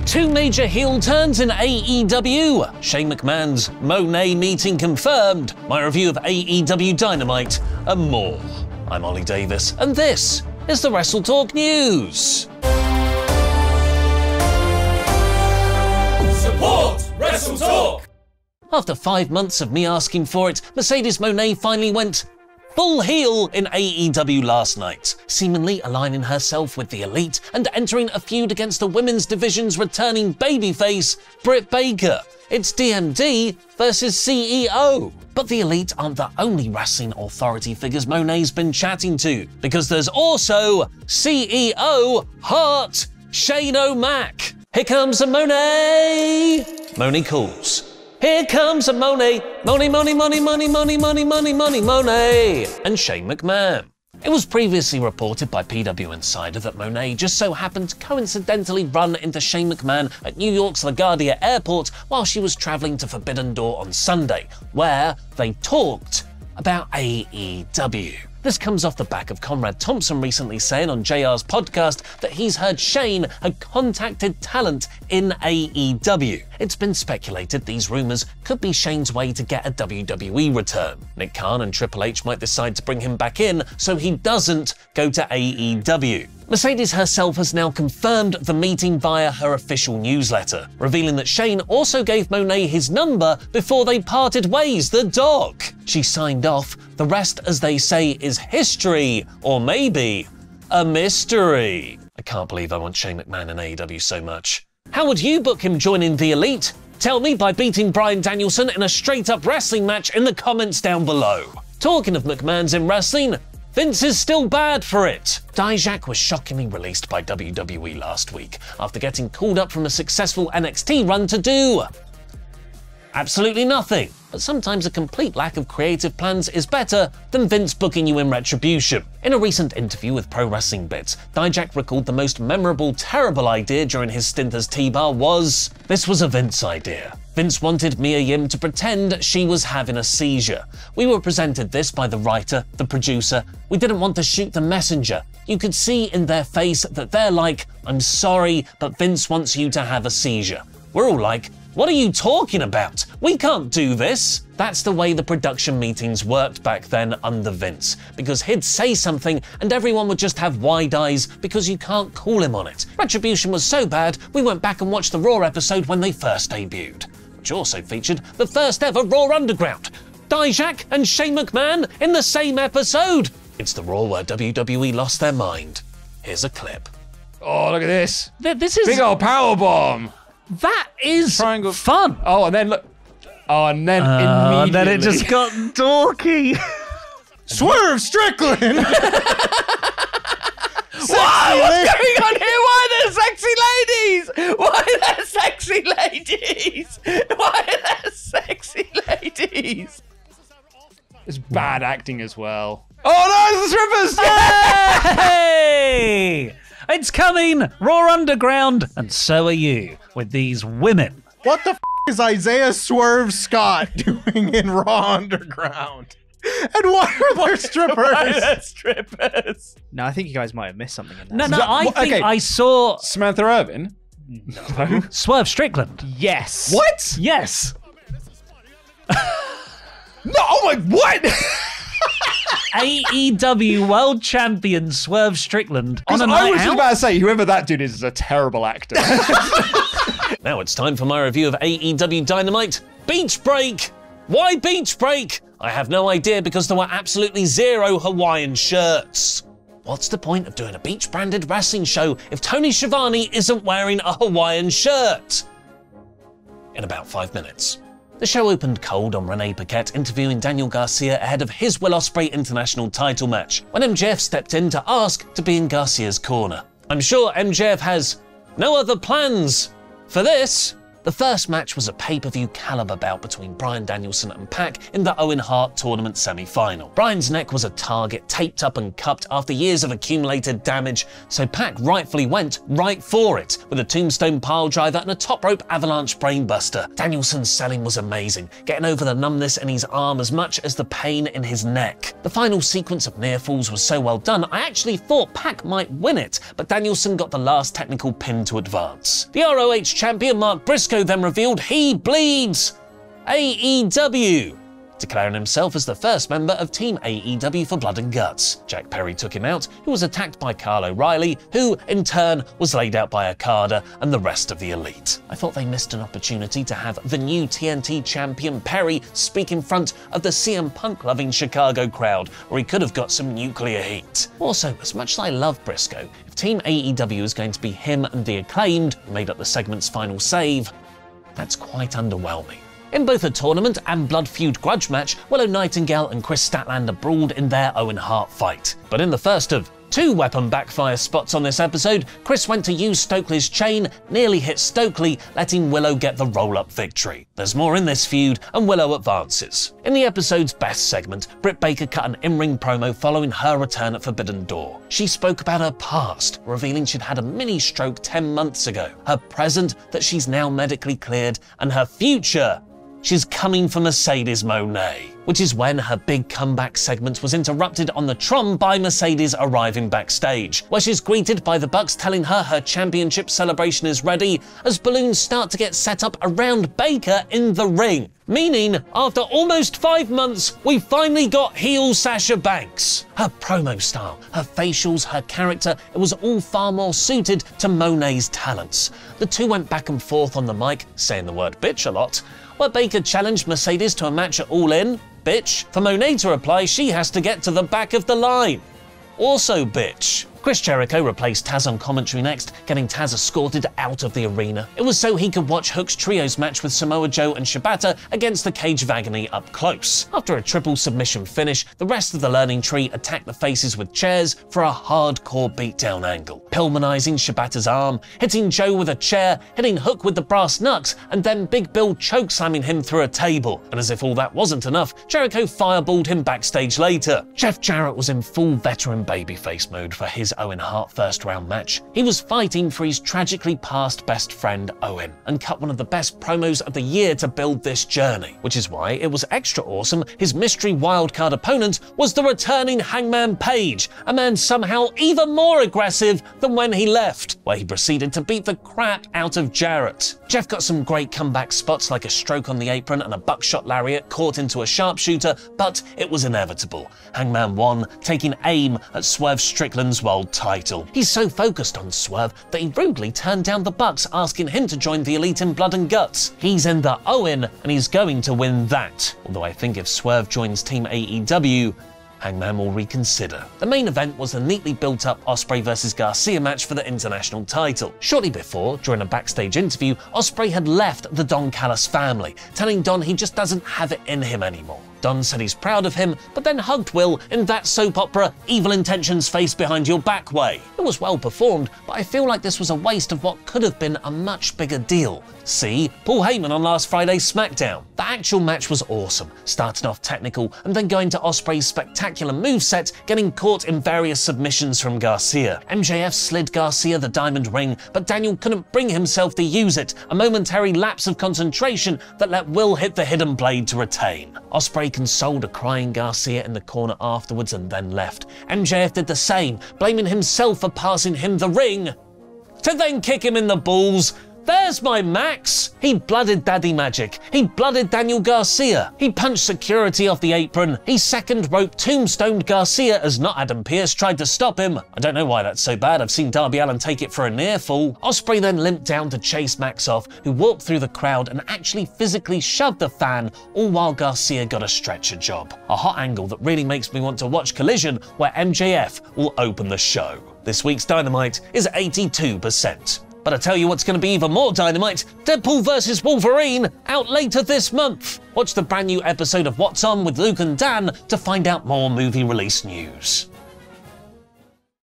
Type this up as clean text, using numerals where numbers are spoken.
Two major heel turns in AEW. Shane McMahon's Mone meeting confirmed. My review of AEW Dynamite and more. I'm Ollie Davis, and this is the WrestleTalk News. Support WrestleTalk! After 5 months of me asking for it, Mercedes Mone finally went full heel in AEW last night, seemingly aligning herself with the Elite and entering a feud against the women's division's returning babyface, Britt Baker. It's DMD versus CEO. But the Elite aren't the only wrestling authority figures Mone's been chatting to, because there's also CEO Heart Shane O'Mac. Here comes a Mone! Mone calls. Here comes a Mone, Mone, Mone, Mone, Mone, Mone, Mone, Mone, Mone, Mone, and Shane McMahon. It was previously reported by PW Insider that Mone just so happened to coincidentally run into Shane McMahon at New York's LaGuardia Airport while she was traveling to Forbidden Door on Sunday, where they talked about AEW. This comes off the back of Conrad Thompson recently saying on JR's podcast that he's heard Shane had contacted talent in AEW. It's been speculated these rumours could be Shane's way to get a WWE return. Nick Khan and Triple H might decide to bring him back in so he doesn't go to AEW. Mercedes herself has now confirmed the meeting via her official newsletter, revealing that Shane also gave Mone his number before they parted ways, the dog. She signed off. The rest, as they say, is history, or maybe a mystery. I can't believe I want Shane McMahon in AEW so much. How would you book him joining the Elite? Tell me by beating Bryan Danielson in a straight-up wrestling match in the comments down below. Talking of McMahon's in wrestling, Vince is still bad for it. Dijak was shockingly released by WWE last week after getting called up from a successful NXT run to do absolutely nothing. But sometimes a complete lack of creative plans is better than Vince booking you in retribution. In a recent interview with Pro Wrestling Bits, Dijak recalled the most memorable, terrible idea during his stint as T-Bar was, this was a Vince idea. Vince wanted Mia Yim to pretend she was having a seizure. We were presented this by the writer, the producer. We didn't want to shoot the messenger. You could see in their face that they're like, I'm sorry, but Vince wants you to have a seizure. We're all like, what are you talking about? We can't do this. That's the way the production meetings worked back then under Vince, because he'd say something and everyone would just have wide eyes because you can't call him on it. Retribution was so bad, we went back and watched the Raw episode when they first debuted, which also featured the first ever Raw Underground. Dijak and Shane McMahon in the same episode. It's the Raw where WWE lost their mind. Here's a clip. Oh, look at this. This is big old powerbomb. That is Triangle. fun. Oh, and then look. Oh, and then immediately. And then it just got dorky. Swerve Strickland! What's going on here? Why are there sexy ladies? Why are there sexy ladies? Why are there sexy ladies? It's bad acting as well. Oh no, the strippers! Hey! It's coming! Raw Underground! And so are you, with these women. What the f is Isaiah Swerve Scott doing in Raw Underground? And why are there strippers? Why are there strippers? No, I think you guys might have missed something in that. No, I think okay. I saw Samantha Irvin? no. Swerve Strickland. Yes. What? Yes. No, oh my, what? AEW World Champion Swerve Strickland on a I night was just out? about to say, whoever that dude is a terrible actor. Now it's time for my review of AEW Dynamite. Beach Break! Why Beach Break? I have no idea because there were absolutely zero Hawaiian shirts. What's the point of doing a beach-branded wrestling show if Tony Schiavone isn't wearing a Hawaiian shirt? In about 5 minutes. The show opened cold on Renee Paquette interviewing Daniel Garcia ahead of his Will Ospreay International title match, when MJF stepped in to ask to be in Garcia's corner. I'm sure MJF has no other plans for this. The first match was a pay-per-view caliber bout between Bryan Danielson and Pac in the Owen Hart Tournament semi-final. Bryan's neck was a target taped up and cupped after years of accumulated damage, so Pac rightfully went right for it with a tombstone piledriver and a top rope avalanche brainbuster. Danielson's selling was amazing, getting over the numbness in his arm as much as the pain in his neck. The final sequence of near falls was so well done, I actually thought Pac might win it, but Danielson got the last technical pin to advance. The ROH champion Mark Briscoe then revealed he bleeds AEW, declaring himself as the first member of Team AEW for Blood and Guts. Jack Perry took him out, who was attacked by Kyle O'Reilly, who, in turn, was laid out by Okada and the rest of the Elite. I thought they missed an opportunity to have the new TNT champion Perry speak in front of the CM Punk-loving Chicago crowd, where he could have got some nuclear heat. Also, as much as I love Briscoe, if Team AEW is going to be him and the Acclaimed, who made up the segment's final save, that's quite underwhelming. In both a tournament and blood feud grudge match, Willow Nightingale and Chris Statlander brawled in their Owen Hart fight. But in the first of 2 weapon backfire spots on this episode, Chris went to use Stokely's chain, nearly hit Stokely, letting Willow get the roll-up victory. There's more in this feud, and Willow advances. In the episode's best segment, Britt Baker cut an in-ring promo following her return at Forbidden Door. She spoke about her past, revealing she'd had a mini-stroke 10 months ago, her present that she's now medically cleared, and her future. She's coming for Mercedes Moné, which is when her big comeback segment was interrupted on the Tron by Mercedes arriving backstage, where she's greeted by the Bucks telling her her championship celebration is ready as balloons start to get set up around Baker in the ring. Meaning, after almost 5 months, we finally got heel Sasha Banks. Her promo style, her facials, her character, it was all far more suited to Moné's talents. The two went back and forth on the mic, saying the word bitch a lot, where Baker challenged Mercedes to a match at All In. Bitch. For Moné to reply, she has to get to the back of the line. Also bitch. Chris Jericho replaced Taz on commentary next, getting Taz escorted out of the arena. It was so he could watch Hook's trios match with Samoa Joe and Shibata against the Cage of Agony up close. After a triple submission finish, the rest of the Learning Tree attacked the faces with chairs for a hardcore beatdown angle, Pillmanizing Shibata's arm, hitting Joe with a chair, hitting Hook with the brass knucks, and then Big Bill chokeslamming him through a table. And as if all that wasn't enough, Jericho fireballed him backstage later. Jeff Jarrett was in full veteran babyface mode for his Owen Hart first round match. He was fighting for his tragically passed best friend Owen, and cut one of the best promos of the year to build this journey, which is why it was extra awesome his mystery wildcard opponent was the returning Hangman Page, a man somehow even more aggressive than when he left, where he proceeded to beat the crap out of Jarrett. Jeff got some great comeback spots like a stroke on the apron and a buckshot lariat caught into a sharpshooter, but it was inevitable. Hangman won, taking aim at Swerve Strickland's world title. He's so focused on Swerve that he rudely turned down the Bucks, asking him to join the Elite in Blood and Guts. He's in the Owen, and he's going to win that. Although I think if Swerve joins Team AEW, Hangman will reconsider. The main event was the neatly built-up Ospreay vs Garcia match for the international title. Shortly before, during a backstage interview, Ospreay had left the Don Callis family, telling Don he just doesn't have it in him anymore. Don said he's proud of him, but then hugged Will in that soap opera evil intentions face behind your back way. It was well performed, but I feel like this was a waste of what could have been a much bigger deal. See Paul Heyman on last Friday's SmackDown. The actual match was awesome, starting off technical and then going to Ospreay's spectacular moveset, getting caught in various submissions from Garcia. MJF slid Garcia the diamond ring, but Daniel couldn't bring himself to use it, a momentary lapse of concentration that let Will hit the hidden blade to retain. Ospreay consoled a crying Garcia in the corner afterwards and then left. MJF did the same, blaming himself for passing him the ring, to then kick him in the balls. There's my Max! He blooded Daddy Magic. He blooded Daniel Garcia. He punched security off the apron. He second rope tombstoned Garcia as not Adam Pearce tried to stop him. I don't know why that's so bad. I've seen Darby Allin take it for a near fall. Ospreay then limped down to chase Max off, who walked through the crowd and actually physically shoved the fan, all while Garcia got a stretcher job. A hot angle that really makes me want to watch Collision, where MJF will open the show. This week's Dynamite is 82%. But I tell you what's going to be even more dynamite, Deadpool vs Wolverine, out later this month. Watch the brand new episode of What's On with Luke and Dan to find out more movie release news.